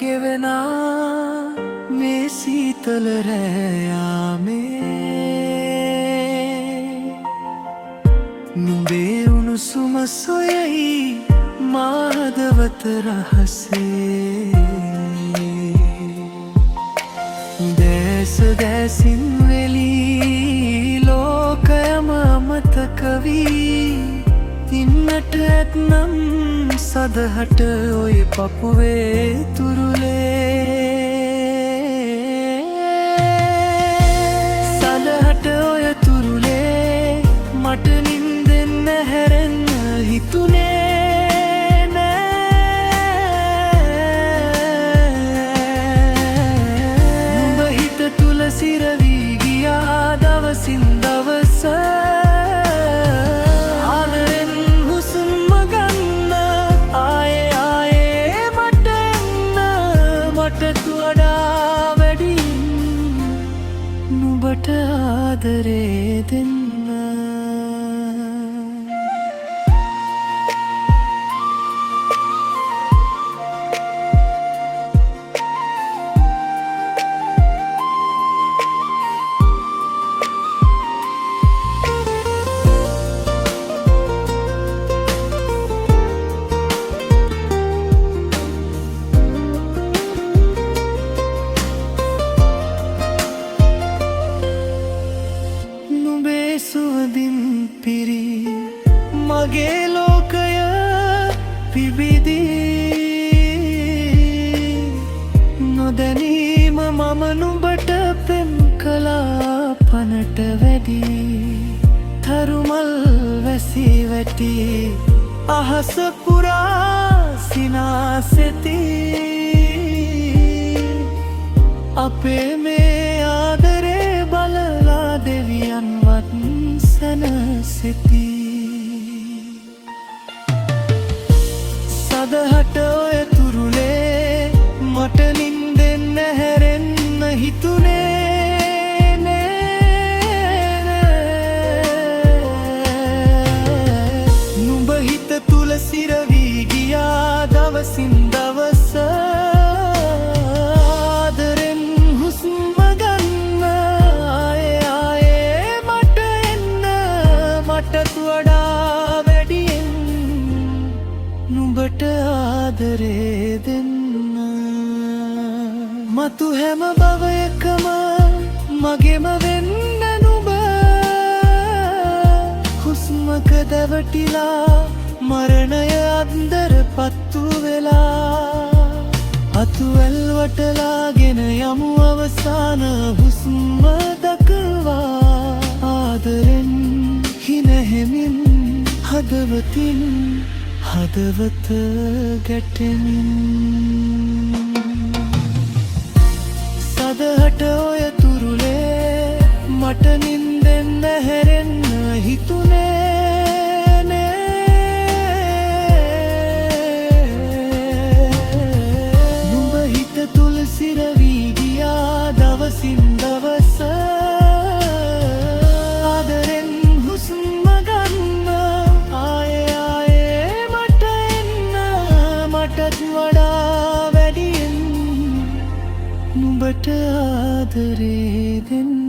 ගෙවෙනා මේ සීතල රෑයාමේ නුඹේ උණුසුම සොයයි මාහදවත රහසේ දැස දැසින් වෙලී ලෝකයම අමතකවී ඉන්නට ඇත්නම් සදහට ඔය පපුවේ තුරුලේ සදහට ඔය තුරුලේ මට නින්දෙන් හැරෙන්න හිතුනේ නෑ නුඹ හිත තුල සිරවී ගියා දවසින් දවස නුඹට ආදරේ දෙන්න සුවඳින් පිරි මගේ ලෝකය පිබිදී නොදැනීම මම නුඹට පෙම් කළා පනට වැඩි තරුමල් වැසී වැටි අහස පුරා සිනාසෙති අපේ මේ ආදරේ බලලා දෙවියන්වත් සැනසෙති සදහට ඔය තුරුලේ මට නින්දෙන් හැරෙන්න හිතුනේ නුඹ හිත තුල සිරවී ගියා දවසින් දවස නුඹට ආදරේ දෙන්න මතු හැම භවයකම මගෙම වෙන්න නුඹ හුස්මක දැවටිලා මරණය අන්දර පත්තු වෙලා අතුවැල් වටලාගෙන යමු අවසාන හුස්ම දක්වා ආදරෙන් හිනහෙමින් හදවතින් හදවත ගැටෙමින් සදහට ඔය තුරුලේ මට නින්දෙන් හැරෙන්න හිතුනේ නුඹ හිත තුල සිරවී ගියා දවසින් දවස නුඹට ආදරේ දෙන්න